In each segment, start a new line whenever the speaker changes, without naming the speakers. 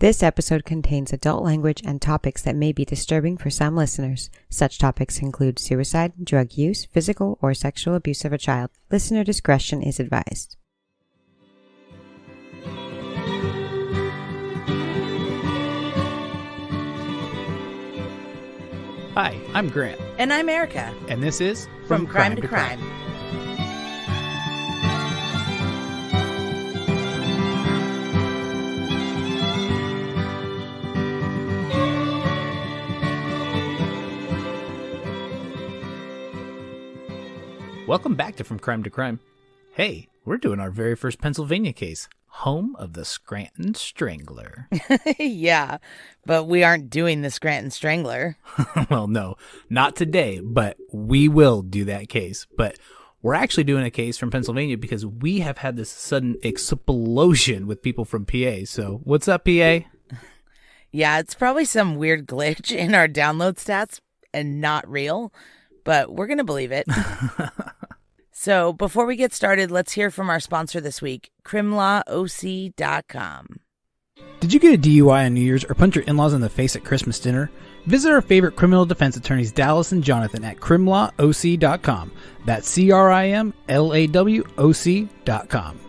This episode contains adult language and topics that may be disturbing for some listeners. Such topics include suicide, drug use, physical or sexual abuse of a child. Listener discretion is advised.
Hi, I'm Grant.
And I'm Erica.
And this is
From Crime to Crime.
Welcome back to From Crime to Crime. Hey, we're doing our very first Pennsylvania case, home of the Scranton Strangler.
Yeah, but we aren't doing the Scranton Strangler.
Well, no, not today, but we will do that case. But we're actually doing a case from Pennsylvania because we have had this sudden explosion with people from PA. So what's up, PA?
Yeah, it's probably some weird glitch in our download stats and not real, but we're going to believe it. So before we get started, let's hear from our sponsor this week, crimlawoc.com.
Did you get a DUI on New Year's or punch your in-laws in the face at Christmas dinner? Visit our favorite criminal defense attorneys Dallas and Jonathan at crimlawoc.com. That's crimlawoc.com.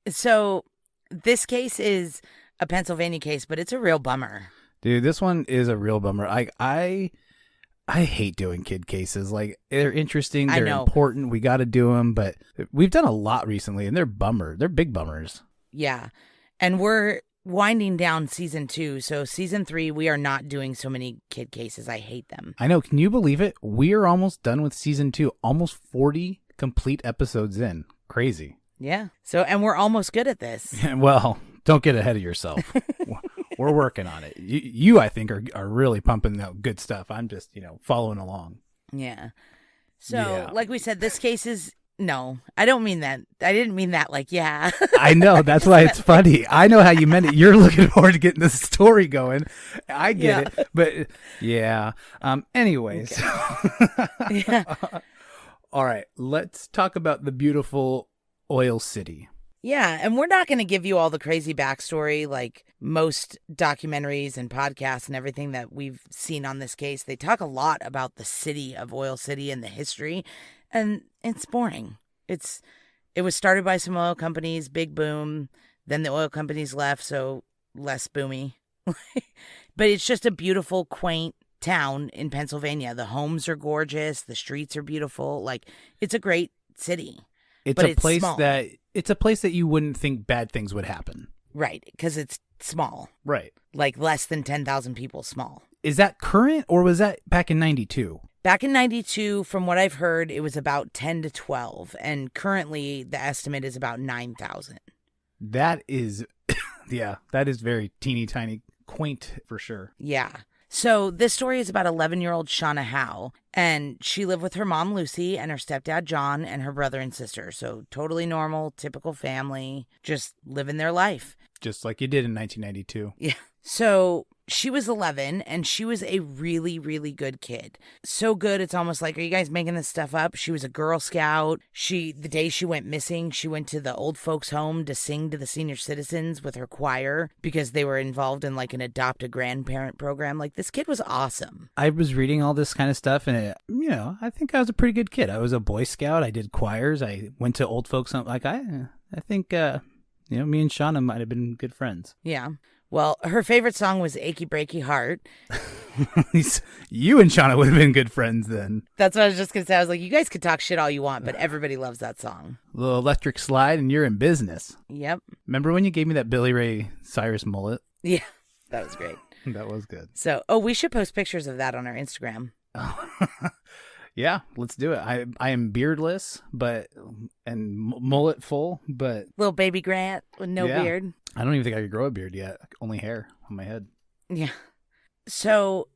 So this case is a Pennsylvania case, but it's a real bummer.
Dude, this one is a real bummer. I hate doing kid cases. Like, they're interesting, they're important, we got to do them, but we've done a lot recently, and they're big bummers.
Yeah, and we're winding down season 2, so season 3, we are not doing so many kid cases. I hate them.
I know, can you believe it? We are almost done with season 2, almost 40 complete episodes in. Crazy.
Yeah, so, and we're almost good at this.
Well, don't get ahead of yourself. We're working on it. You I think, are really pumping out good stuff. I'm just, following along.
Yeah. So, like we said, this case is, no, I don't mean that. I didn't mean that like, yeah.
I know. That's why it's funny. I know how you meant it. You're looking forward to getting the story going. I get it. But, yeah. Anyways.
Okay. Yeah.
All right. Let's talk about the beautiful Oil City.
Yeah, and we're not going to give you all the crazy backstory like most documentaries and podcasts and everything that we've seen on this case. They talk a lot about the city of Oil City and the history, and it's boring. It was started by some oil companies, big boom, then the oil companies left, so less boomy. But it's just a beautiful, quaint town in Pennsylvania. The homes are gorgeous, the streets are beautiful. Like, it's a great city.
It's a place that you wouldn't think bad things would happen.
Right, because it's small.
Right.
Like less than 10,000 people small.
Is that current or was that back in 92?
Back in 92, from what I've heard, it was about 10 to 12. And currently the estimate is about 9,000.
That is, that is very teeny tiny, quaint for sure.
Yeah. So this story is about 11-year-old Shauna Howe, and she lived with her mom, Lucy, and her stepdad, John, and her brother and sister. So totally normal, typical family, just living their life.
Just like you did in 1992.
Yeah. So she was 11, and she was a really, really good kid. So good, it's almost like, are you guys making this stuff up? She was a Girl Scout. The day she went missing, she went to the old folks' home to sing to the senior citizens with her choir because they were involved in like an adopt a grandparent program. Like, this kid was awesome.
I was reading all this kind of stuff, and I think I was a pretty good kid. I was a Boy Scout. I did choirs. I went to old folks' home. Like, I think, me and Shauna might have been good friends.
Yeah. Well, her favorite song was Achy Breaky Heart.
You and Shauna would have been good friends then.
That's what I was just going to say. I was like, you guys could talk shit all you want, but everybody loves that song.
A little electric slide and you're in business.
Yep.
Remember when you gave me that Billy Ray Cyrus mullet?
Yeah, that was great.
That was good.
So, we should post pictures of that on our Instagram.
Yeah, let's do it. I am beardless, and mullet full, but
little baby Grant with no beard.
I don't even think I could grow a beard yet. Only hair on my head.
Yeah. So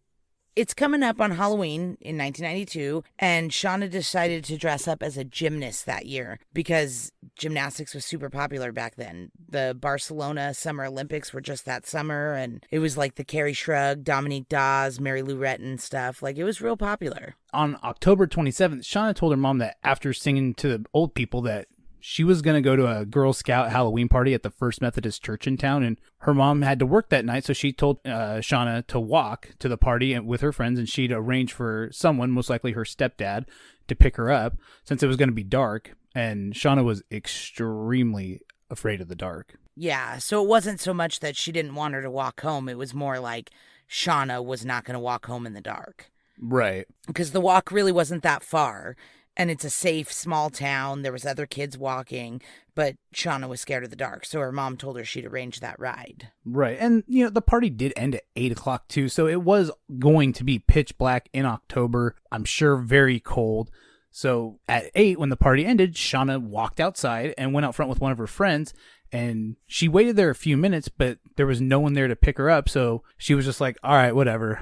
it's coming up on Halloween in 1992, and Shauna decided to dress up as a gymnast that year because gymnastics was super popular back then. The Barcelona Summer Olympics were just that summer, and it was like the Carrie Shrug, Dominique Dawes, Mary Lou Retton stuff. Like, it was real popular.
On October 27th, Shauna told her mom that after singing to the old people that she was going to go to a Girl Scout Halloween party at the First Methodist Church in town, and her mom had to work that night, so she told Shauna to walk to the party with her friends, and she'd arrange for someone, most likely her stepdad, to pick her up since it was going to be dark, and Shauna was extremely afraid of the dark.
Yeah, so it wasn't so much that she didn't want her to walk home. It was more like Shauna was not going to walk home in the dark.
Right.
Because the walk really wasn't that far, and it's a safe, small town. There was other kids walking, but Shauna was scared of the dark, so her mom told her she'd arrange that ride.
Right, and, the party did end at 8 o'clock, too, so it was going to be pitch black in October. I'm sure very cold. So at 8, when the party ended, Shauna walked outside and went out front with one of her friends, and she waited there a few minutes, but there was no one there to pick her up, so she was just like, all right, whatever.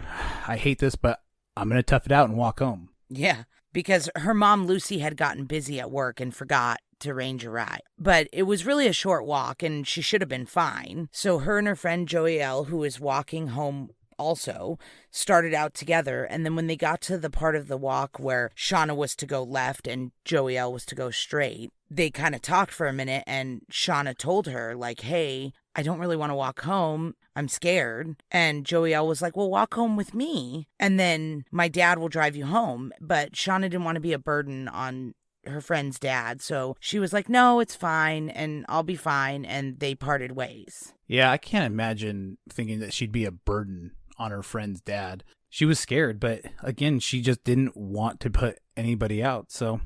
I hate this, but I'm going to tough it out and walk home.
Yeah, because her mom, Lucy, had gotten busy at work and forgot to arrange a ride. But it was really a short walk, and she should have been fine. So her and her friend Joey L., who was walking home also, started out together, and then when they got to the part of the walk where Shauna was to go left and Joey L was to go straight, they kind of talked for a minute, and Shauna told her, like, hey, I don't really want to walk home. I'm scared. And Joey L was like, well, walk home with me, and then my dad will drive you home. But Shauna didn't want to be a burden on her friend's dad, so she was like, no, it's fine, and I'll be fine, and they parted ways.
Yeah, I can't imagine thinking that she'd be a burden on her friend's dad. She was scared, but again, she just didn't want to put anybody out, so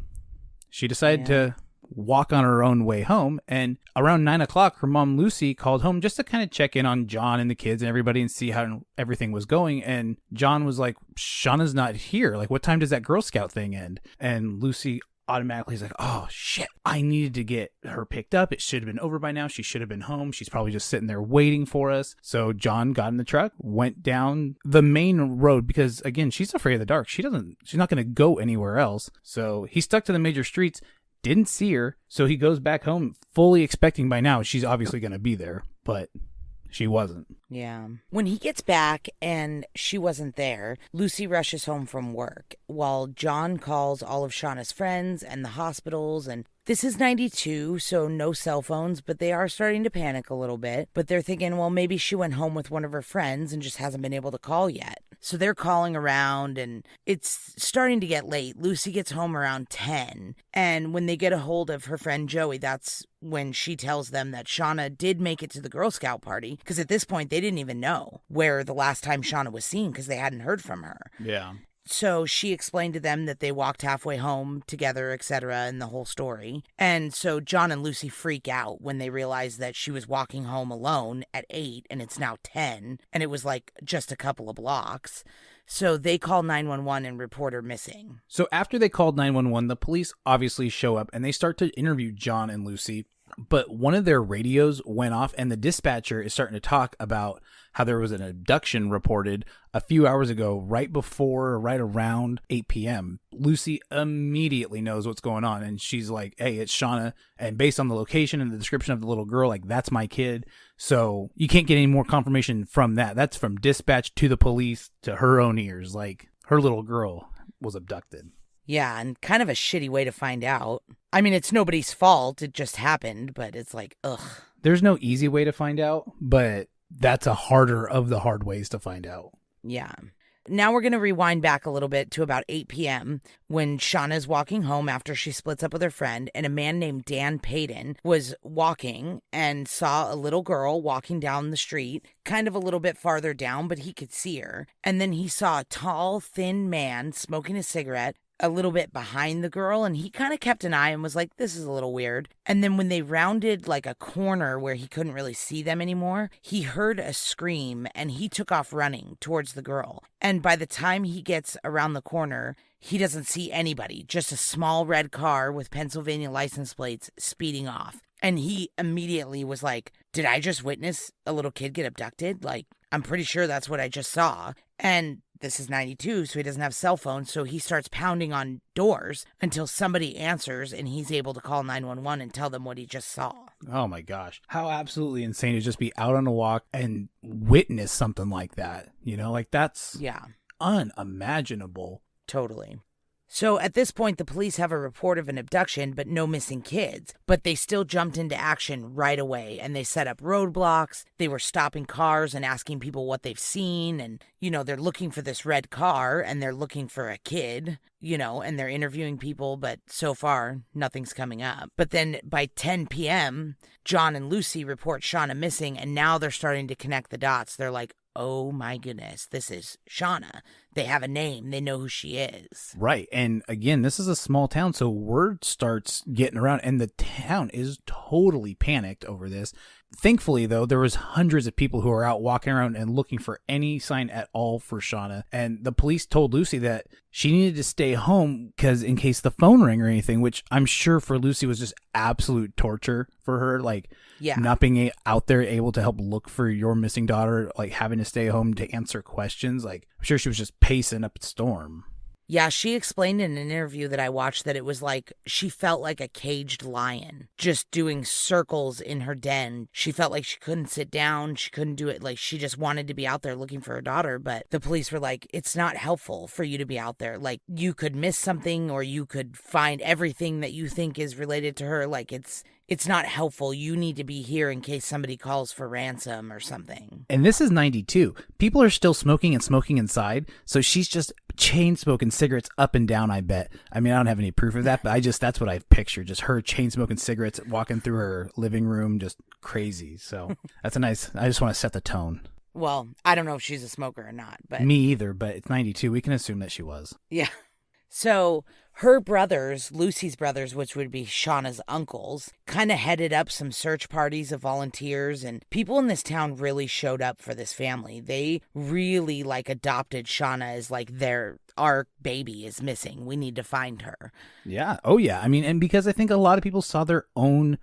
she decided to walk on her own way home. And around 9 o'clock, her mom Lucy called home just to kind of check in on John and the kids and everybody and see how everything was going. And John was like, Shauna's not here. Like, what time does that Girl Scout thing end? And Lucy automatically is like, oh shit, I needed to get her picked up. It should have been over by now. She should have been home. She's probably just sitting there waiting for us. So John got in the truck, went down the main road because, again, she's afraid of the dark. She's not going to go anywhere else. So he stuck to the major streets, didn't see her. So he goes back home fully expecting by now she's obviously going to be there, but she wasn't.
Yeah. When he gets back and she wasn't there, Lucy rushes home from work while John calls all of Shauna's friends and the hospitals. And this is 92, so no cell phones, but they are starting to panic a little bit. But they're thinking, well, maybe she went home with one of her friends and just hasn't been able to call yet. So they're calling around, and it's starting to get late. Lucy gets home around 10, and when they get a hold of her friend Joey, that's when she tells them that Shauna did make it to the Girl Scout party, because at this point, they didn't even know where the last time Shauna was seen because they hadn't heard from her.
Yeah.
So she explained to them that they walked halfway home together, etc., and the whole story. And so John and Lucy freak out when they realize that she was walking home alone at 8 and it's now 10, and it was like just a couple of blocks. So they call 911 and report her missing.
So after they called 911, the police obviously show up and they start to interview John and Lucy. But one of their radios went off, and the dispatcher is starting to talk about how there was an abduction reported a few hours ago, right around 8 p.m. Lucy immediately knows what's going on, and she's like, hey, it's Shauna. And based on the location and the description of the little girl, like, that's my kid. So you can't get any more confirmation from that. That's from dispatch to the police to her own ears. Like, her little girl was abducted.
Yeah, and kind of a shitty way to find out. I mean, it's nobody's fault. It just happened, but it's like, ugh.
There's no easy way to find out, but that's a harder of the hard ways to find out.
Yeah. Now we're going to rewind back a little bit to about 8 p.m. when Shauna's walking home after she splits up with her friend, and a man named Dan Payton was walking and saw a little girl walking down the street, kind of a little bit farther down, but he could see her. And then he saw a tall, thin man smoking a cigarette a little bit behind the girl, and he kind of kept an eye and was like, this is a little weird. And then when they rounded like a corner where he couldn't really see them anymore, he heard a scream and he took off running towards the girl. And by the time he gets around the corner, he doesn't see anybody, just a small red car with Pennsylvania license plates speeding off. And he immediately was like, did I just witness a little kid get abducted? Like, I'm pretty sure that's what I just saw. And this is 92, so he doesn't have cell phones, so he starts pounding on doors until somebody answers and he's able to call 911 and tell them what he just saw.
Oh my gosh. How absolutely insane to just be out on a walk and witness something like that. You know, like, that's unimaginable.
Totally. So at this point, the police have a report of an abduction, but no missing kids. But they still jumped into action right away, and they set up roadblocks. They were stopping cars and asking people what they've seen. And, they're looking for this red car, and they're looking for a kid, and they're interviewing people. But so far, nothing's coming up. But then by 10 p.m., John and Lucy report Shauna missing, and now they're starting to connect the dots. They're like, oh my goodness, this is Shauna. They have a name. They know who she is.
Right. And again, this is a small town, so word starts getting around, and the town is totally panicked over this. Thankfully, though, there was hundreds of people who are out walking around and looking for any sign at all for Shauna. And the police told Lucy that she needed to stay home because in case the phone rang or anything, which I'm sure for Lucy was just absolute torture for her. Like, not being out there able to help look for your missing daughter, like having to stay home to answer questions. Like, I'm sure she was just pacing up a storm.
Yeah, she explained in an interview that I watched that it was like she felt like a caged lion, just doing circles in her den. She felt like she couldn't sit down. She couldn't do it. Like, she just wanted to be out there looking for her daughter. But the police were like, it's not helpful for you to be out there. Like, you could miss something, or you could find everything that you think is related to her. Like, it's not helpful. You need to be here in case somebody calls for ransom or something.
And this is 92. People are still smoking and smoking inside. So she's just chain smoking cigarettes up and down, I bet. I mean, I don't have any proof of that, but that's what I've pictured. Just her chain smoking cigarettes walking through her living room, just crazy. So that's I just want to set the tone.
Well, I don't know if she's a smoker or not, but.
Me either, but it's 92. We can assume that she was.
Yeah. So her brothers, Lucy's brothers, which would be Shauna's uncles, kind of headed up some search parties of volunteers, and people in this town really showed up for this family. They really adopted Shauna as our baby is missing. We need to find her.
Yeah. Oh yeah. I mean, and because I think a lot of people saw their own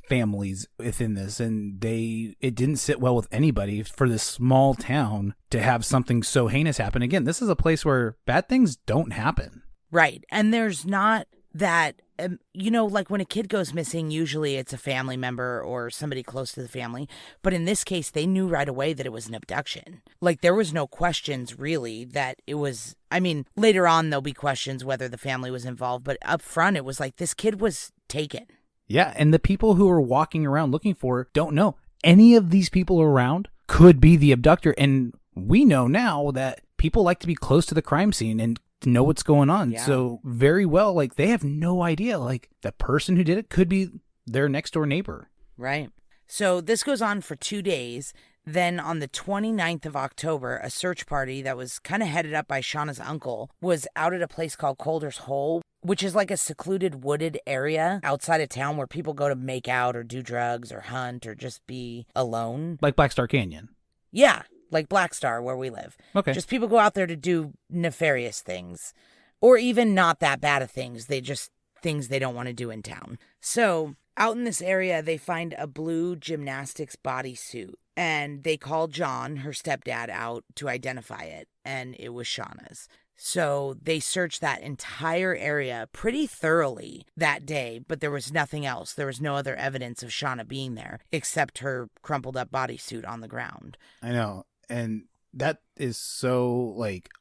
families within this, and it didn't sit well with anybody for this small town to have something so heinous happen. Again, this is a place where bad things don't happen.
Right. And there's not that, like when a kid goes missing, usually it's a family member or somebody close to the family. But in this case, they knew right away that it was an abduction. Like, there was no questions really that it was. I mean, later on, there'll be questions whether the family was involved. But up front, it was like this kid was taken.
Yeah. And the people who are walking around looking for her don't know. Any of these people around could be the abductor. And we know now that people like to be close to the crime scene and know what's going on. Yeah. So very well, they have no idea. The person who did it could be their next door neighbor.
Right. So this goes on for 2 days. Then on the 29th of October, a search party that was kind of headed up by Shauna's uncle was out at a place called Calder's Hole, which is like a secluded wooded area outside of town where people go to make out or do drugs or hunt or just be alone.
Like Black Star Canyon.
Yeah. Like Black Star, where we live.
Okay.
Just people go out there to do nefarious things, or even not that bad of things. They just things they don't want to do in town. So out in this area, they find a blue gymnastics bodysuit, and they call John, her stepdad, out to identify it, and it was Shauna's. So they searched that entire area pretty thoroughly that day, but there was nothing else. There was no other evidence of Shauna being there except her crumpled up bodysuit on the ground.
I know. And that is so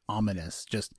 ominous. Just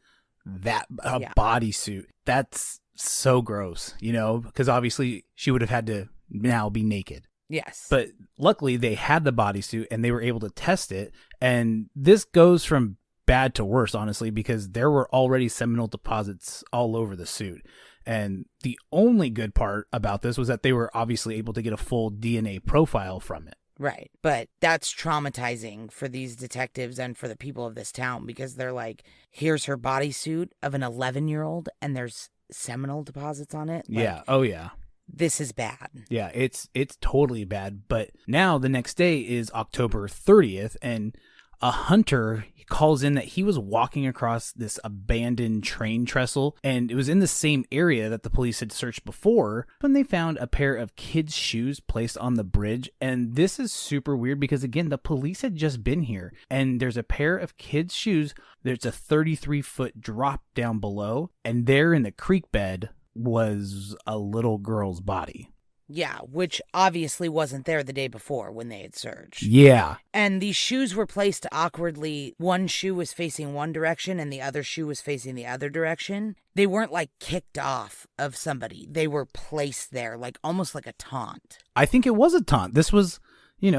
that bodysuit. That's so gross, because obviously she would have had to now be naked.
Yes.
But luckily they had the bodysuit and they were able to test it. And this goes from bad to worse, honestly, because there were already seminal deposits all over the suit. And the only good part about this was that they were obviously able to get a full DNA profile from it.
Right. But that's traumatizing for these detectives and for the people of this town, because they're like, here's her bodysuit of an 11-year-old and there's seminal deposits on it.
Yeah. Oh, yeah.
This is bad.
Yeah, it's totally bad. But now the next day is October 30th, and a hunter calls in that he was walking across this abandoned train trestle, and it was in the same area that the police had searched before when they found a pair of kids' shoes placed on the bridge. And this is super weird because, again, the police had just been here, and there's a pair of kids' shoes. There's a 33-foot drop down below, and there in the creek bed was a little girl's body.
Yeah, which obviously wasn't there the day before when they had searched.
Yeah.
And these shoes were placed awkwardly. One shoe was facing one direction and the other shoe was facing the other direction. They weren't like kicked off of somebody. They were placed there, like almost like a taunt.
I think it was a taunt. This was,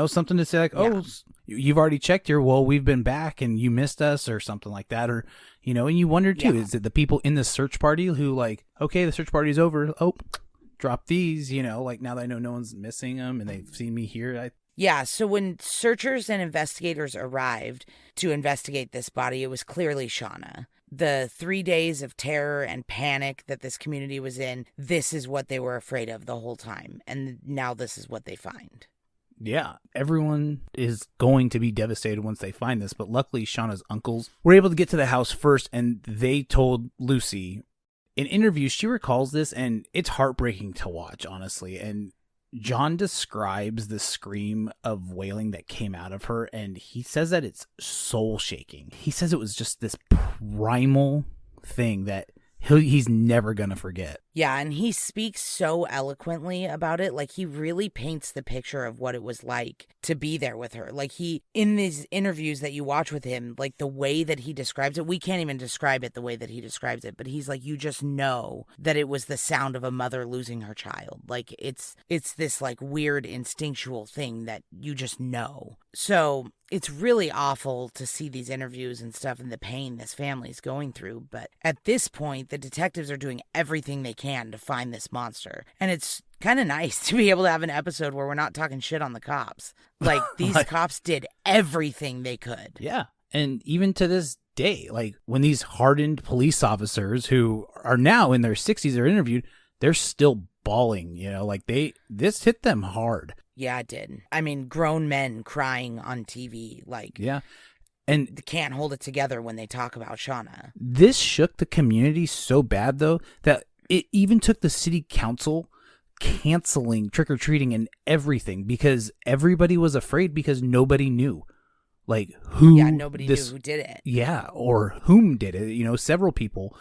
something to say like, oh, you've already checked here. Well, we've been back and you missed us or something like that. Or, and you wonder too, is it the people in the search party who like, okay, the search party's over. Oh, drop these, like now that I know no one's missing them and they've seen me here.
Yeah, so when searchers and investigators arrived to investigate this body, it was clearly Shauna. The 3 days of terror and panic that this community was in, this is what they were afraid of the whole time. And now this is what they find.
Yeah, everyone is going to be devastated once they find this. But luckily, Shauna's uncles were able to get to the house first and they told Lucy. In interviews, she recalls this, and it's heartbreaking to watch, honestly. And John describes the scream of wailing that came out of her, and he says that it's soul-shaking. He says it was just this primal thing that he's never going to forget.
Yeah, and he speaks so eloquently about it. Like, he really paints the picture of what it was like to be there with her. Like, in these interviews that you watch with him, like, the way that he describes it, we can't even describe it the way that he describes it, but he's like, you just know that it was the sound of a mother losing her child. Like, it's this, like, weird instinctual thing that you just know. So it's really awful to see these interviews and stuff and the pain this family's going through. But at this point, the detectives are doing everything they can to find this monster. And it's kind of nice to be able to have an episode where we're not talking shit on the cops. Like, these cops did everything they could.
Yeah. And even to this day, like, when these hardened police officers who are now in their 60s are interviewed, they're still bawling, like this hit them hard.
Yeah, it did. I mean, grown men crying on TV, like,
yeah. And
they can't hold it together when they talk about Shauna.
This shook the community so bad, though, that it even took the city council canceling trick-or-treating and everything because everybody was afraid because nobody knew. Like, who...
Yeah, nobody knew who did it.
Yeah, or whom did it. Several people...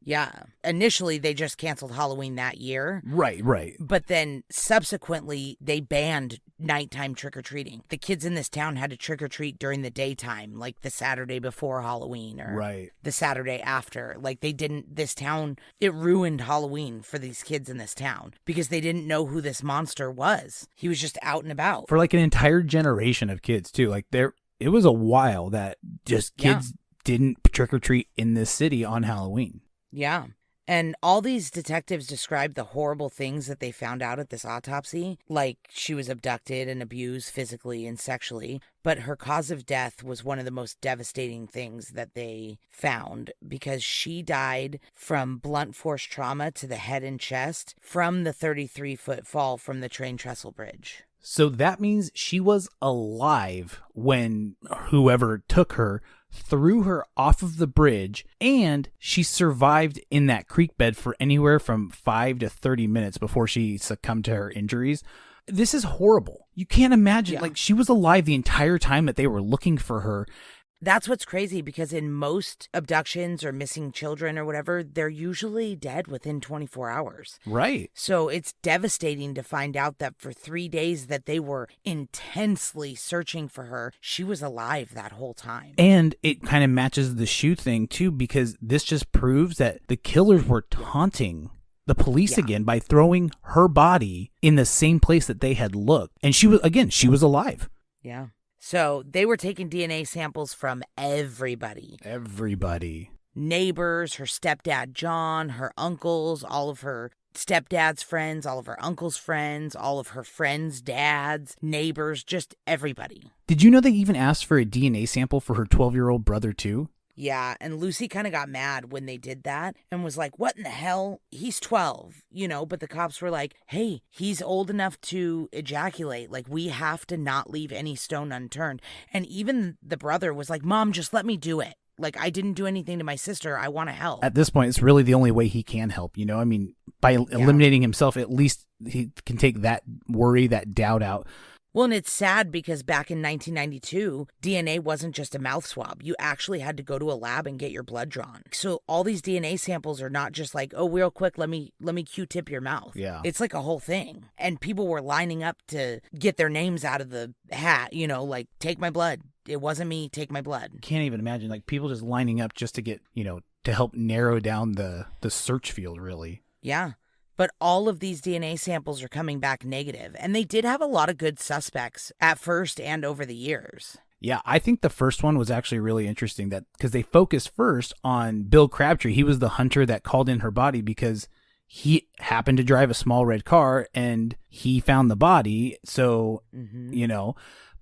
Yeah. Initially, they just canceled Halloween that year.
Right.
But then subsequently, they banned nighttime trick-or-treating. The kids in this town had to trick-or-treat during the daytime, like the Saturday before Halloween or the Saturday after. Like, this town, it ruined Halloween for these kids in this town because they didn't know who this monster was. He was just out and about.
For like an entire generation of kids, too. Like, it was a while that just kids didn't trick-or-treat in this city on Halloween.
Yeah. And all these detectives described the horrible things that they found out at this autopsy, like she was abducted and abused physically and sexually, but her cause of death was one of the most devastating things that they found because she died from blunt force trauma to the head and chest from the 33-foot fall from the train trestle bridge.
So that means she was alive when whoever took her threw her off of the bridge, and she survived in that creek bed for anywhere from 5 to 30 minutes before she succumbed to her injuries. This is horrible. You can't imagine. Like, she was alive the entire time that they were looking for her.
That's what's crazy because in most abductions or missing children or whatever, they're usually dead within 24 hours.
Right.
So it's devastating to find out that for 3 days that they were intensely searching for her, she was alive that whole time.
And it kind of matches the shoe thing too, because this just proves that the killers were taunting the police again by throwing her body in the same place that they had looked. And she was alive.
Yeah. So they were taking DNA samples from everybody. Neighbors, her stepdad, John, her uncles, all of her stepdad's friends, all of her uncle's friends, all of her friends' dads, neighbors, just everybody.
Did you know they even asked for a DNA sample for her 12-year-old brother too?
Yeah, and Lucy kind of got mad when they did that and was like, what in the hell? He's 12, but the cops were like, hey, he's old enough to ejaculate. Like, we have to not leave any stone unturned. And even the brother was like, Mom, just let me do it. Like, I didn't do anything to my sister. I want to help.
At this point, it's really the only way he can help, I mean, by eliminating himself, at least he can take that worry, that doubt out.
Well, and it's sad because back in 1992, DNA wasn't just a mouth swab. You actually had to go to a lab and get your blood drawn. So all these DNA samples are not just like, oh, real quick, let me Q-tip your mouth.
Yeah.
It's like a whole thing. And people were lining up to get their names out of the hat, like, take my blood. It wasn't me, take my blood.
Can't even imagine, like, people just lining up just to get, to help narrow down the search field, really.
Yeah. But all of these DNA samples are coming back negative, and they did have a lot of good suspects at first and over the years.
Yeah, I think the first one was actually really interesting because they focused first on Bill Crabtree. He was the hunter that called in her body because he happened to drive a small red car and he found the body. So,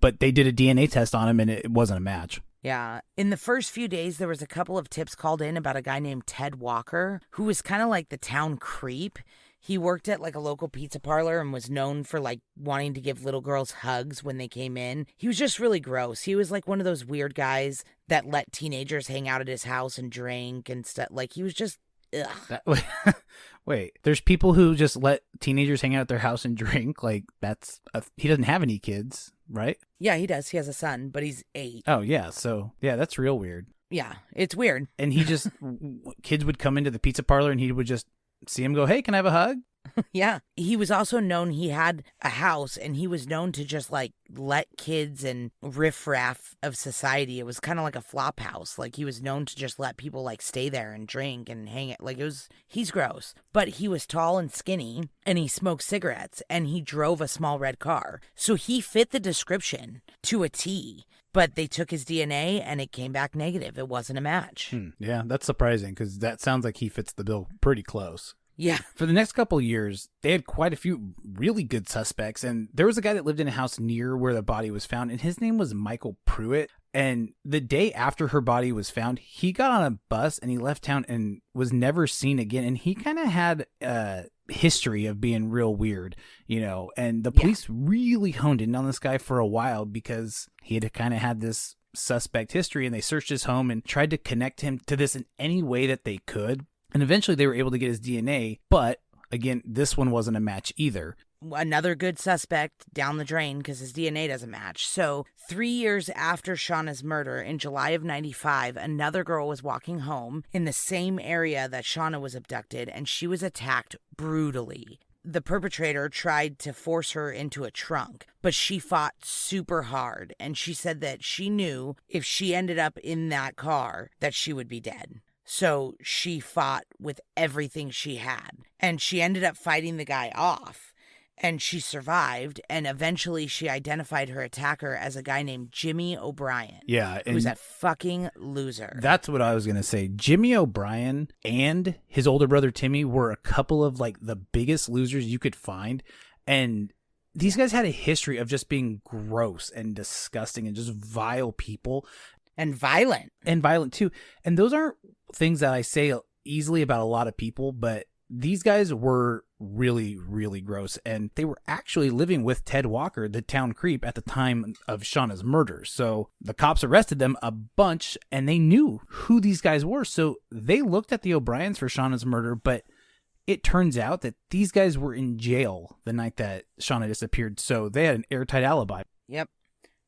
but they did a DNA test on him and it wasn't a match.
Yeah. In the first few days, there was a couple of tips called in about a guy named Ted Walker, who was kind of like the town creep. He worked at like a local pizza parlor and was known for like wanting to give little girls hugs when they came in. He was just really gross. He was like one of those weird guys that let teenagers hang out at his house and drink and stuff. Like he was just, ugh.
Wait, there's people who just let teenagers hang out at their house and drink? Like he doesn't have any kids, right?
Yeah, he does. He has a son, but he's 8.
Oh, yeah. So, yeah, that's real weird.
Yeah, it's weird.
And he just, kids would come into the pizza parlor and he would just see him go, hey, can I have a hug?
Yeah. He was also known, he had a house and he was known to just like let kids and riffraff of society. It was kind of like a flop house. Like he was known to just let people like stay there and drink and hang it. Like he's gross. But he was tall and skinny and he smoked cigarettes and he drove a small red car. So he fit the description to a T. But they took his DNA and it came back negative. It wasn't a match.
Yeah, that's surprising because that sounds like he fits the bill pretty close.
Yeah.
For the next couple of years, they had quite a few really good suspects. And there was a guy that lived in a house near where the body was found, and his name was Michael Pruitt. And the day after her body was found, he got on a bus and he left town and was never seen again. And he kind of had a history of being real weird, and the police really honed in on this guy for a while because he had kind of had this suspect history, and they searched his home and tried to connect him to this in any way that they could. And eventually they were able to get his DNA, but again, this one wasn't a match either.
Another good suspect down the drain because his DNA doesn't match. So 3 years after Shauna's murder, in July of 95, another girl was walking home in the same area that Shauna was abducted, and she was attacked brutally. The perpetrator tried to force her into a trunk, but she fought super hard, and she said that she knew if she ended up in that car that she would be dead. So she fought with everything she had, and she ended up fighting the guy off, and she survived, and eventually she identified her attacker as a guy named Jimmy O'Brien.
Yeah.
Who's that fucking loser.
That's what I was going to say. Jimmy O'Brien and his older brother Timmy were a couple of like the biggest losers you could find, and these guys had a history of just being gross and disgusting and just vile people.
And violent.
And violent too. And those aren't things that I say easily about a lot of people, but these guys were really, really gross. And they were actually living with Ted Walker, the town creep, at the time of Shauna's murder. So the cops arrested them a bunch and they knew who these guys were. So they looked at the O'Briens for Shauna's murder, but it turns out that these guys were in jail the night that Shauna disappeared. So they had an airtight alibi.
Yep.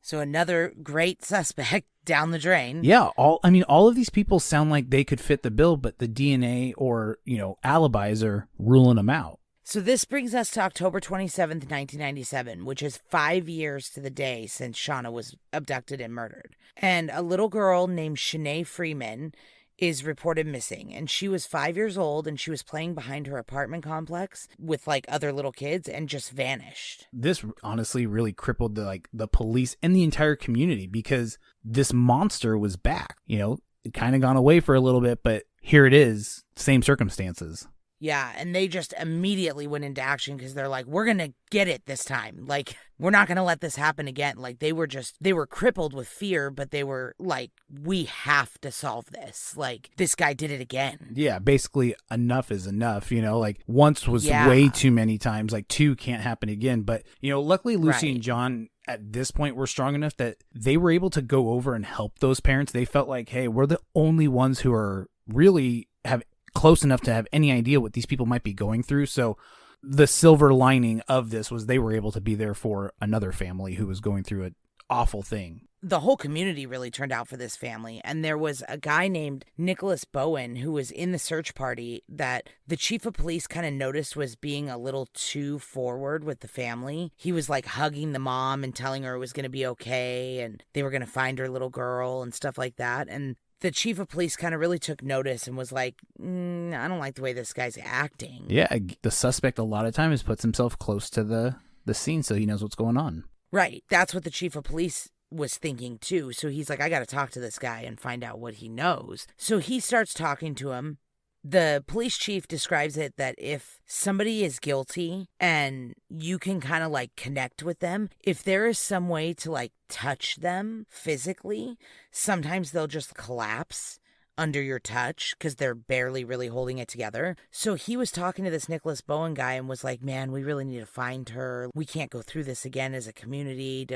So another great suspect down the drain.
Yeah, all of these people sound like they could fit the bill, but the DNA or, alibis are ruling them out.
So this brings us to October 27th, 1997, which is 5 years to the day since Shauna was abducted and murdered. And a little girl named Shanae Freeman is reported missing, and she was 5 years old, and she was playing behind her apartment complex with like other little kids and just vanished.
This honestly really crippled the police and the entire community because this monster was back. It kind of gone away for a little bit, but here it is, same circumstances.
Yeah, and they just immediately went into action because they're like, we're going to get it this time. Like, we're not going to let this happen again. Like, they were crippled with fear, but they were like, we have to solve this. Like, this guy did it again.
Yeah, basically enough is enough, like once was way too many times, like two can't happen again. But, luckily Lucy and John at this point were strong enough that they were able to go over and help those parents. They felt like, hey, we're the only ones who are really have close enough to have any idea what these people might be going through. So the silver lining of this was they were able to be there for another family who was going through an awful thing.
The whole community really turned out for this family. And there was a guy named Nicholas Bowen who was in the search party that the chief of police kind of noticed was being a little too forward with the family. He was like hugging the mom and telling her it was going to be okay and they were going to find her little girl and stuff like that. And the chief of police kind of really took notice and was like, I don't like the way this guy's acting.
Yeah, the suspect a lot of times puts himself close to the scene so he knows what's going on.
Right. That's what the chief of police was thinking too. So he's like, I got to talk to this guy and find out what he knows. So he starts talking to him. The police chief describes it that if somebody is guilty and you can kind of like connect with them, if there is some way to like touch them physically, sometimes they'll just collapse under your touch because they're barely really holding it together. So he was talking to this Nicholas Bowen guy and was like, man, we really need to find her. We can't go through this again as a community,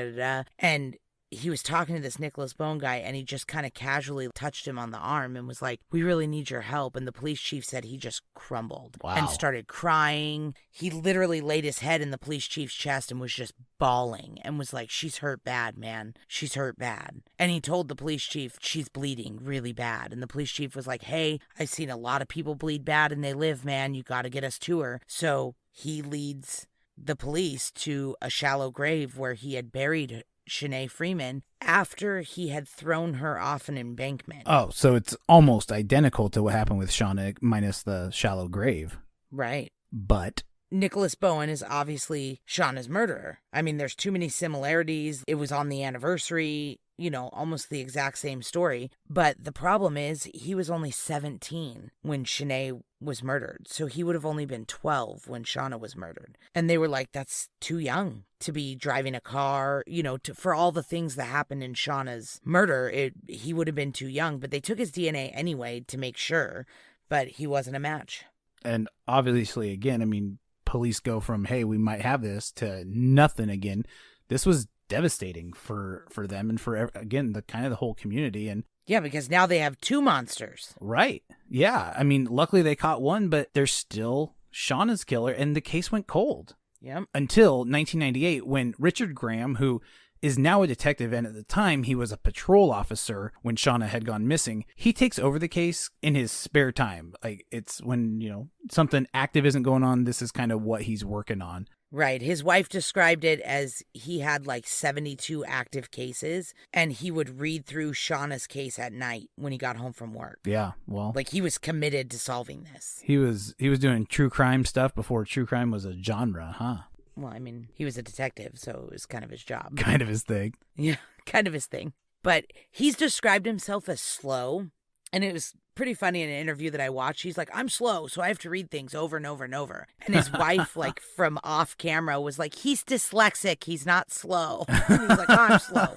And he was talking to this Nicholas Bowen guy and he just kind of casually touched him on the arm and was like, we really need your help. And the police chief said he just crumbled and started crying. He literally laid his head in the police chief's chest and was just bawling and was like, she's hurt bad, man. She's hurt bad. And he told the police chief, she's bleeding really bad. And the police chief was like, hey, I've seen a lot of people bleed bad and they live, man. You got to get us to her. So he leads the police to a shallow grave where he had buried Shanae Freeman after he had thrown her off an embankment.
Oh, so it's almost identical to what happened with Shauna minus the shallow grave.
Right.
But
Nicholas Bowen is obviously Shauna's murderer. I mean, there's too many similarities. It was on the anniversary, almost the exact same story. But the problem is he was only 17 when Shanae was murdered. So he would have only been 12 when Shauna was murdered. And they were like, that's too young to be driving a car, for all the things that happened in Shauna's murder. He would have been too young, but they took his DNA anyway to make sure, but he wasn't a match.
And obviously, again, I mean, police go from, hey, we might have this to nothing again. This was devastating for them and for, again, the whole community. And
yeah, because now they have two monsters.
Right. Yeah. I mean, luckily they caught one, but they're still Shauna's killer, and the case went cold.
Yep.
Until 1998, when Richard Graham, who is now a detective, and at the time he was a patrol officer when Shauna had gone missing, he takes over the case in his spare time. Like, it's when, something active isn't going on, this is kind of what he's working on.
Right. His wife described it as he had like 72 active cases, and he would read through Shauna's case at night when he got home from work.
Yeah, well,
like he was committed to solving this.
He was doing true crime stuff before true crime was a genre, huh?
Well, I mean, he was a detective, so it was kind of his job.
Kind of his thing.
Yeah, kind of his thing. But he's described himself as slow, and it was pretty funny in an interview that I watched. He's like, I'm slow, so I have to read things over and over and over. And his wife, like, from off camera was like, he's dyslexic. He's not slow. And he's like, I'm slow.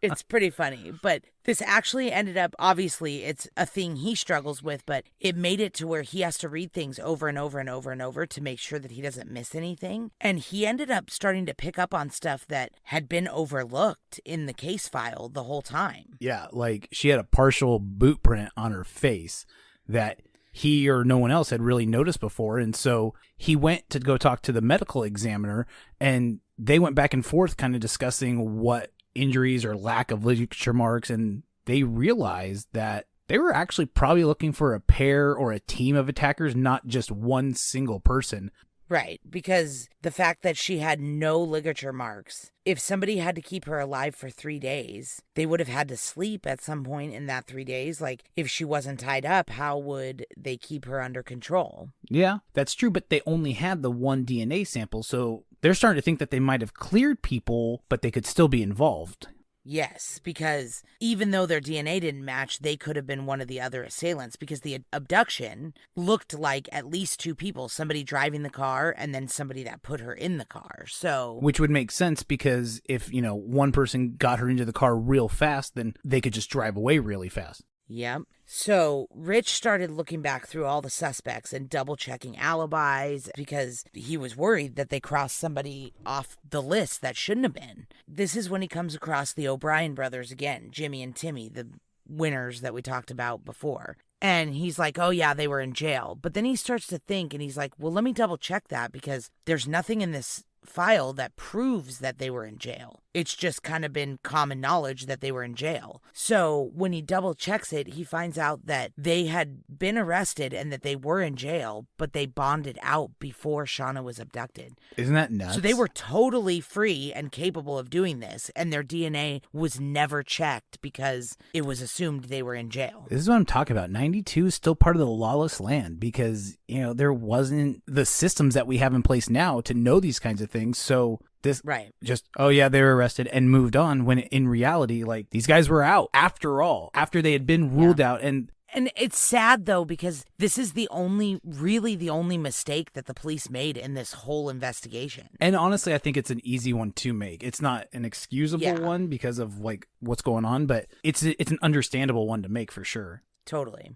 It's pretty funny. But this actually ended up, obviously, it's a thing he struggles with, but it made it to where he has to read things over and over and over and over to make sure that he doesn't miss anything. And he ended up starting to pick up on stuff that had been overlooked in the case file the whole time.
Yeah, like she had a partial boot print on her face that he or no one else had really noticed before. And so he went to go talk to the medical examiner, and they went back and forth kind of discussing what injuries or lack of ligature marks. And they realized that they were actually probably looking for a pair or a team of attackers, not just one single person.
Right, because the fact that she had no ligature marks, if somebody had to keep her alive for 3 days, they would have had to sleep at some point in that 3 days. Like, if she wasn't tied up, how would they keep her under control?
Yeah, that's true, but they only had the one DNA sample, so they're starting to think that they might have cleared people, but they could still be involved.
Yes, because even though their DNA didn't match, they could have been one of the other assailants, because the abduction looked like at least two people, somebody driving the car and then somebody that put her in the car. So,
which would make sense, because if, one person got her into the car real fast, then they could just drive away really fast.
Yep. So Rich started looking back through all the suspects and double checking alibis because he was worried that they crossed somebody off the list that shouldn't have been. This is when he comes across the O'Brien brothers again, Jimmy and Timmy, the winners that we talked about before. And he's like, oh, yeah, they were in jail. But then he starts to think, and he's like, well, let me double check that because there's nothing in this file that proves that they were in jail. It's just kind of been common knowledge that they were in jail. So when he double checks it, he finds out that they had been arrested and that they were in jail, but they bonded out before Shauna was abducted.
Isn't that nuts?
So they were totally free and capable of doing this, and their DNA was never checked because it was assumed they were in jail.
This is what I'm talking about. 92 is still part of the lawless land because, there wasn't the systems that we have in place now to know these kinds of things. So this just, oh yeah, they were arrested and moved on, when in reality, like, these guys were out after all, after they had been ruled out. And
it's sad, though, because this is really the only mistake that the police made in this whole investigation.
And honestly, I think it's an easy one to make. It's not an excusable one because of, like, what's going on, but it's an understandable one to make for sure.
Totally.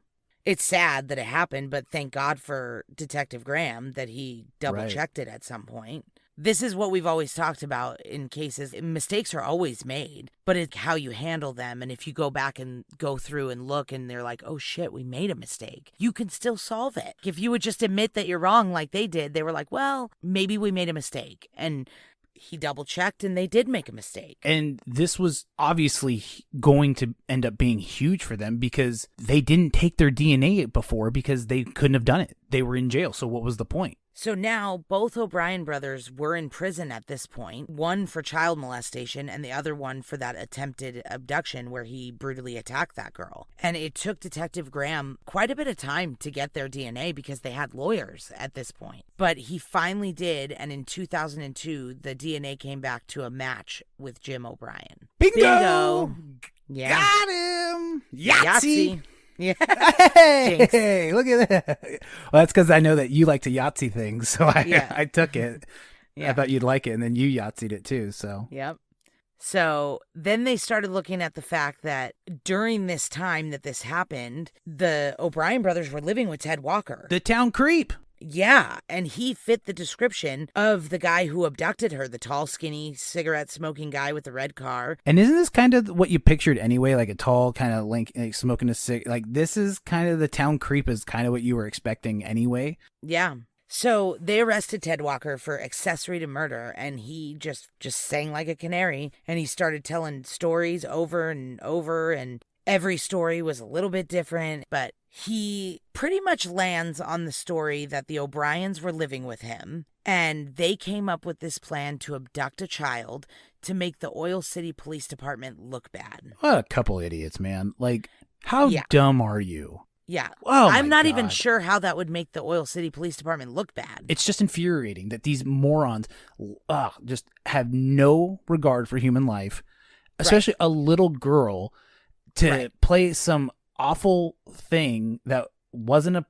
It's sad that it happened, but thank God for Detective Graham that he double-checked it at some point. This is what we've always talked about in cases. Mistakes are always made, but it's how you handle them. And if you go back and go through and look and they're like, oh shit, we made a mistake, you can still solve it. If you would just admit that you're wrong like they did, they were like, well, maybe we made a mistake. And he double checked and they did make a mistake.
And this was obviously going to end up being huge for them because they didn't take their DNA before because they couldn't have done it. They were in jail. So what was the point?
So now both O'Brien brothers were in prison at this point, one for child molestation and the other one for that attempted abduction where he brutally attacked that girl. And it took Detective Graham quite a bit of time to get their DNA because they had lawyers at this point. But he finally did, and in 2002, the DNA came back to a match with Jim O'Brien.
Bingo!
Yeah.
Got him! Yahtzee!
Yeah.
Hey, look at that. Well, that's because I know that you like to Yahtzee things, so I took it. Yeah. I thought you'd like it, and then you Yahtzeed it too, so.
Yep. So then they started looking at the fact that during this time that this happened, the O'Brien brothers were living with Ted Walker.
The town creep.
Yeah, and he fit the description of the guy who abducted her, the tall, skinny, cigarette-smoking guy with the red car.
And isn't this kind of what you pictured anyway, like a tall kind of like smoking a cig? Like, this is kind of the town creep is kind of what you were expecting anyway.
Yeah. So they arrested Ted Walker for accessory to murder, and he just sang like a canary, and he started telling stories over and over, and every story was a little bit different, but he pretty much lands on the story that the O'Briens were living with him, and they came up with this plan to abduct a child to make the Oil City Police Department look bad.
What a couple idiots, man. Like, how dumb are you?
Yeah.
Oh,
I'm not even sure how that would make the Oil City Police Department look bad.
It's just infuriating that these morons just have no regard for human life, especially a little girl, to play some awful thing that wasn't a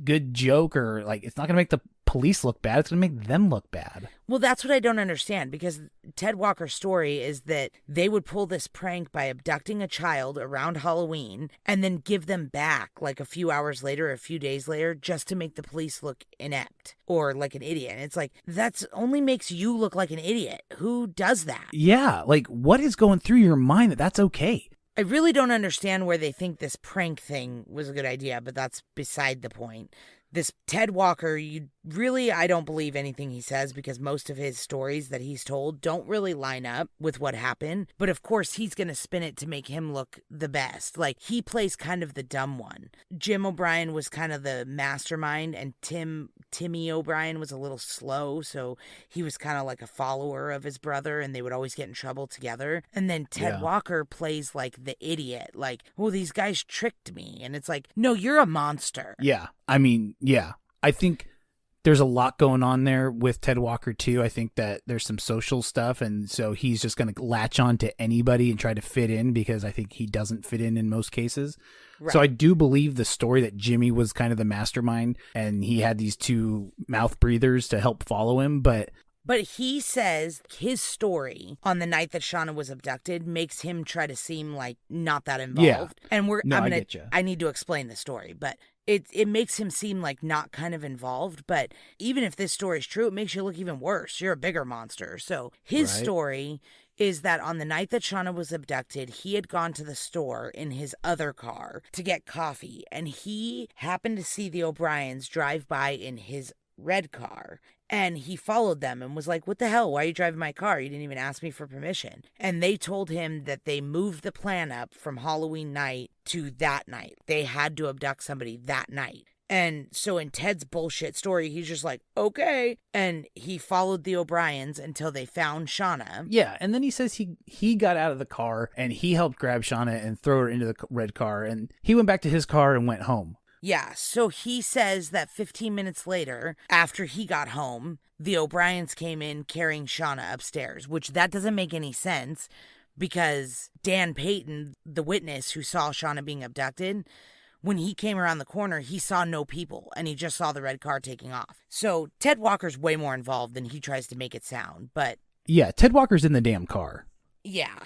good joke, or like, it's not going to make the police look bad. It's going to make them look bad.
Well, that's what I don't understand, because Ted Walker's story is that they would pull this prank by abducting a child around Halloween and then give them back like a few hours later, a few days later, just to make the police look inept or like an idiot. And it's like, that's only makes you look like an idiot. Who does that?
Yeah. Like, what is going through your mind that that's okay?
I really don't understand where they think this prank thing was a good idea, but that's beside the point. This Ted Walker, I don't believe anything he says, because most of his stories that he's told don't really line up with what happened. But of course, he's going to spin it to make him look the best. Like, he plays kind of the dumb one. Jim O'Brien was kind of the mastermind, and Timmy O'Brien was a little slow, so he was kind of like a follower of his brother, and they would always get in trouble together. And then Ted Walker plays like the idiot, like, well, these guys tricked me. And it's like, no, you're a monster.
Yeah. I mean, yeah, I think there's a lot going on there with Ted Walker too. I think that there's some social stuff, and so he's just going to latch on to anybody and try to fit in, because I think he doesn't fit in most cases. Right. So I do believe the story that Jimmy was kind of the mastermind, and he had these two mouth breathers to help follow him, But
he says his story on the night that Shauna was abducted makes him try to seem like not that involved.
Yeah.
And
I
need to explain the story, but it makes him seem like not kind of involved. But even if this story is true, it makes you look even worse. You're a bigger monster. So his story is that on the night that Shauna was abducted, he had gone to the store in his other car to get coffee, and he happened to see the O'Briens drive by in his red car. And he followed them and was like, what the hell? Why are you driving my car? You didn't even ask me for permission. And they told him that they moved the plan up from Halloween night to that night. They had to abduct somebody that night. And so in Ted's bullshit story, he's just like, okay. And he followed the O'Briens until they found Shauna.
Yeah, and then he says he got out of the car and he helped grab Shauna and throw her into the red car. And he went back to his car and went home.
Yeah, so he says that 15 minutes later, after he got home, the O'Briens came in carrying Shauna upstairs, which that doesn't make any sense because Dan Payton, the witness who saw Shauna being abducted, when he came around the corner, he saw no people and he just saw the red car taking off. So Ted Walker's way more involved than he tries to make it sound, but...
Yeah, Ted Walker's in the damn car.
Yeah.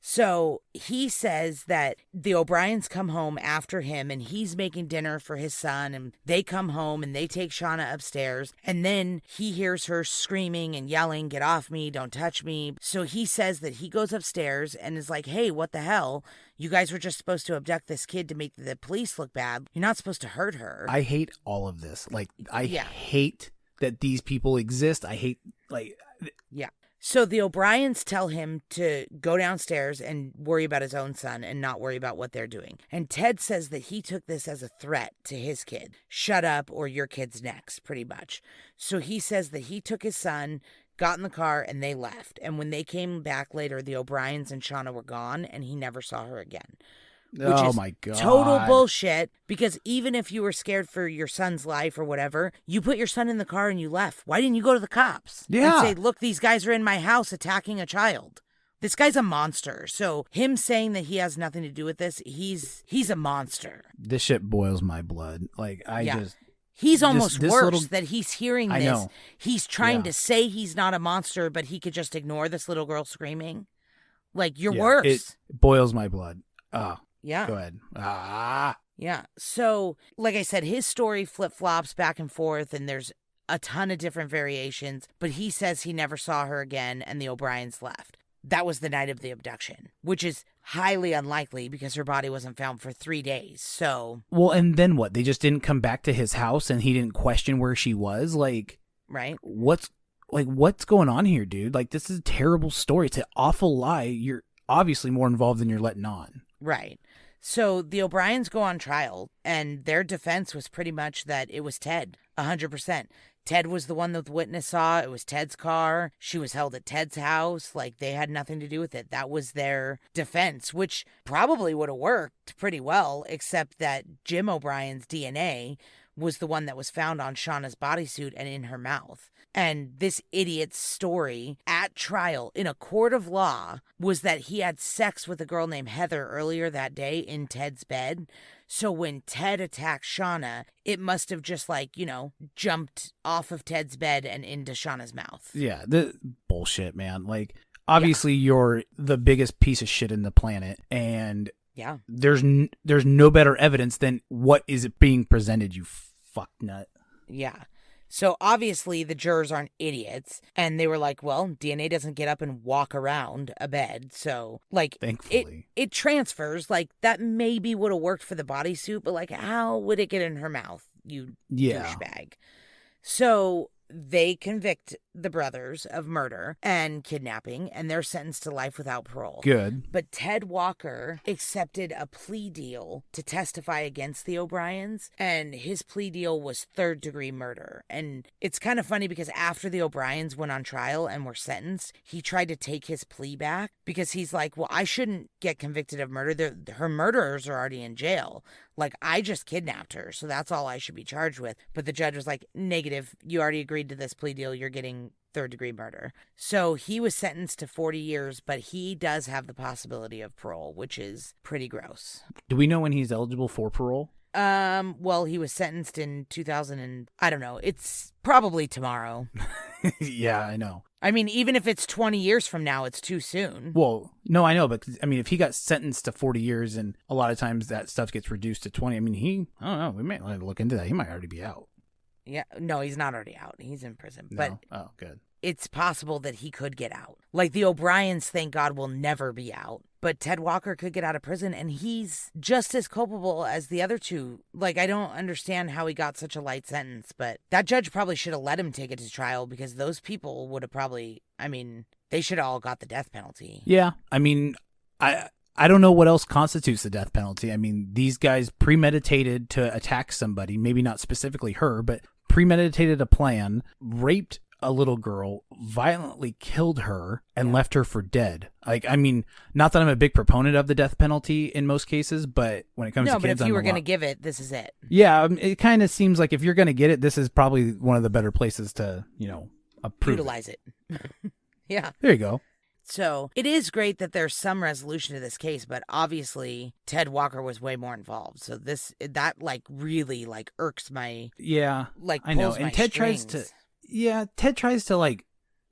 So he says that the O'Briens come home after him and he's making dinner for his son, and they come home and they take Shauna upstairs, and then he hears her screaming and yelling, get off me, don't touch me. So he says that he goes upstairs and is like, hey, what the hell? You guys were just supposed to abduct this kid to make the police look bad. You're not supposed to hurt her.
I hate all of this. Like, I hate that these people exist. I hate, like...
Yeah. So the O'Briens tell him to go downstairs and worry about his own son and not worry about what they're doing. And Ted says that he took this as a threat to his kid. Shut up or your kid's next, pretty much. So he says that he took his son, got in the car, and they left. And when they came back later, the O'Briens and Shauna were gone, and he never saw her again. Which is
my God.
Total bullshit, because even if you were scared for your son's life or whatever, you put your son in the car and you left. Why didn't you go to the cops?
Yeah.
And say, look, these guys are in my house attacking a child. This guy's a monster. So him saying that he has nothing to do with this, he's a monster.
This shit boils my blood. Like,
He's almost
this
worse that he's hearing this.
I know.
He's trying to say he's not a monster, but he could just ignore this little girl screaming. Like, you're worse.
It boils my blood. Oh.
Yeah.
Go ahead.
Yeah. So, like I said, his story flip-flops back and forth, and there's a ton of different variations, but he says he never saw her again, and the O'Briens left. That was the night of the abduction, which is highly unlikely because her body wasn't found for 3 days, so...
Well, and then what? They just didn't come back to his house, and he didn't question where she was? Like...
Right.
What's going on here, dude? Like, this is a terrible story. It's an awful lie. You're obviously more involved than you're letting on.
Right. So the O'Briens go on trial, and their defense was pretty much that it was Ted, 100%. Ted was the one that the witness saw. It was Ted's car. She was held at Ted's house. Like, they had nothing to do with it. That was their defense, which probably would have worked pretty well, except that Jim O'Brien's DNA was the one that was found on Shauna's bodysuit and in her mouth. And this idiot's story at trial in a court of law was that he had sex with a girl named Heather earlier that day in Ted's bed. So when Ted attacked Shauna, it must have just jumped off of Ted's bed and into Shauna's mouth.
Yeah, the bullshit, man. Like, obviously you're the biggest piece of shit in the planet, and
yeah,
there's no better evidence than what is being presented, you fuck nut.
Yeah. So obviously the jurors aren't idiots, and they were like, well, DNA doesn't get up and walk around a bed. So
thankfully
it transfers. Like, that maybe would have worked for the bodysuit, but like, how would it get in her mouth, you douchebag? So they convict the brothers of murder and kidnapping, and they're sentenced to life without parole.
Good.
But Ted Walker accepted a plea deal to testify against the O'Briens, and his plea deal was 3rd-degree murder. And it's kind of funny because after the O'Briens went on trial and were sentenced, he tried to take his plea back because he's like, well, I shouldn't get convicted of murder. Her murderers are already in jail. Like, I just kidnapped her, so that's all I should be charged with. But the judge was like, negative, you already agreed to this plea deal, you're getting 3rd-degree murder. So he was sentenced to 40 years, but he does have the possibility of parole, which is pretty gross.
Do we know when he's eligible for parole?
Well, he was sentenced in 2000 and I don't know. It's probably tomorrow.
Yeah, I know.
I mean, even if it's 20 years from now, it's too soon.
Well, no, I know, but I mean, if he got sentenced to 40 years and a lot of times that stuff gets reduced to 20, I mean, I don't know, we might look into that. He might already be out.
Yeah, no, he's not already out. He's in prison.
No?
But
oh, good.
it's possible that he could get out. Like the O'Briens, thank God, will never be out. But Ted Walker could get out of prison, and he's just as culpable as the other two. Like, I don't understand how he got such a light sentence, but that judge probably should have let him take it to trial, because those people would have probably, I mean, they should have all got the death penalty.
Yeah. I mean, I don't know what else constitutes the death penalty. I mean, these guys premeditated to attack somebody, maybe not specifically her, but premeditated a plan, raped a little girl, violently killed her, and left her for dead. Like, I mean, not that I'm a big proponent of the death penalty in most cases, but when it comes to kids,
but if you were going to give it, this is it.
Yeah, it kind of seems like if you're going to get it, this is probably one of the better places to, approve
utilize it. Yeah.
There you go.
So it is great that there's some resolution to this case, but obviously Ted Walker was way more involved. So that really irks my,
I know. And Ted tries to like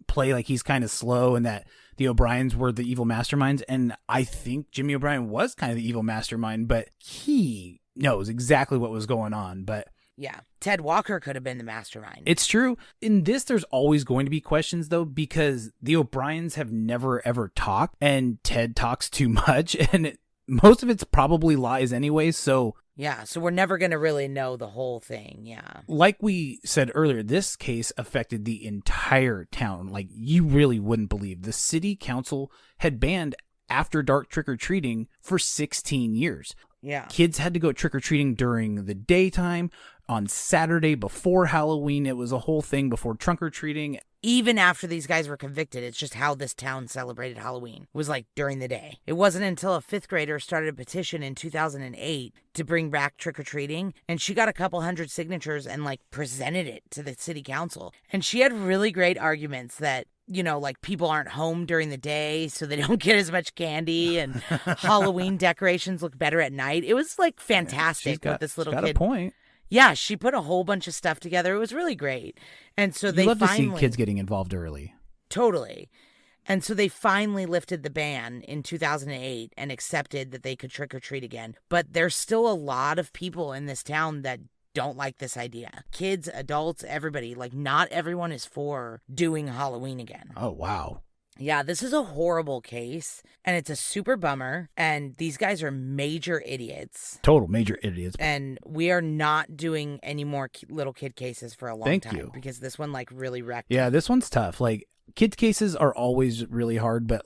play like he's kind of slow and that the O'Briens were the evil masterminds. And I think Jimmy O'Brien was kind of the evil mastermind, but he knows exactly what was going on. But
yeah, Ted Walker could have been the mastermind.
It's true. In this, there's always going to be questions, though, because the O'Briens have never, ever talked, and Ted talks too much, and most of it's probably lies anyway, so...
Yeah, so we're never going to really know the whole thing, yeah.
Like we said earlier, this case affected the entire town. Like, you really wouldn't believe. The city council had banned after dark trick-or-treating for 16 years.
Yeah.
Kids had to go trick-or-treating during the daytime. On Saturday before Halloween, it was a whole thing before trunk-or-treating.
Even after these guys were convicted, it's just how this town celebrated Halloween. It was like during the day. It wasn't until a 5th grader started a petition in 2008 to bring back trick-or-treating, and she got a couple hundred signatures and presented it to the city council. And she had really great arguments that, people aren't home during the day, so they don't get as much candy, and Halloween decorations look better at night. It was fantastic with this little kid.
Got a point.
Yeah, she put a whole bunch of stuff together. It was really great. And so they
love
finally...
to see kids getting involved early.
Totally. And so they finally lifted the ban in 2008 and accepted that they could trick-or-treat again. But there's still a lot of people in this town that don't like this idea. Kids, adults, everybody. Not everyone is for doing Halloween again.
Oh, wow.
Yeah, this is a horrible case, and it's a super bummer, and these guys are major idiots.
Total major idiots.
And we are not doing any more little kid cases for a long
Thank
time.
you.
Because this one, really wrecked.
Yeah, this one's tough. Kid cases are always really hard, but,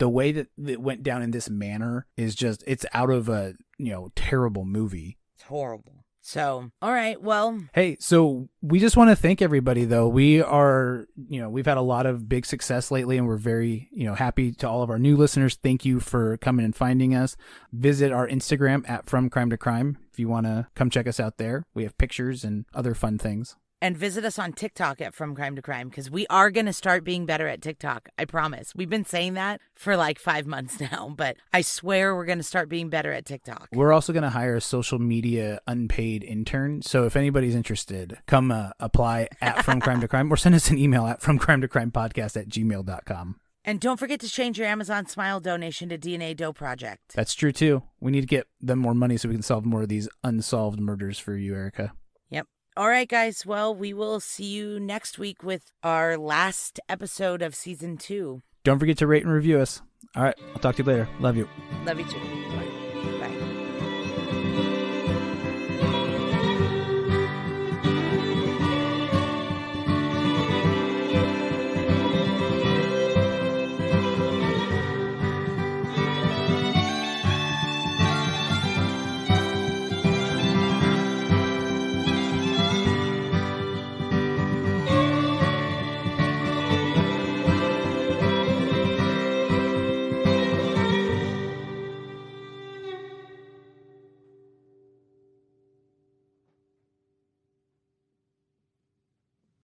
the way that it went down in this manner is just, it's out of a, terrible movie.
It's horrible. So, all right, well.
Hey, so we just want to thank everybody, though. We are, we've had a lot of big success lately, and we're very, happy to all of our new listeners. Thank you for coming and finding us. Visit our Instagram at From Crime to Crime if you want to come check us out there. We have pictures and other fun things.
And visit us on TikTok at From Crime to Crime, because we are going to start being better at TikTok. I promise. We've been saying that for 5 months now, but I swear we're going to start being better at TikTok.
We're also going to hire a social media unpaid intern. So if anybody's interested, come apply at From Crime to Crime or send us an email at fromcrimetocrimepodcast@gmail.com.
And don't forget to change your Amazon Smile donation to DNA Doe Project.
That's true, too. We need to get them more money so we can solve more of these unsolved murders for you, Erica.
Yep. All right, guys. Well, we will see you next week with our last episode of season 2.
Don't forget to rate and review us. All right. I'll talk to you later. Love you.
Love you too. Bye. Bye.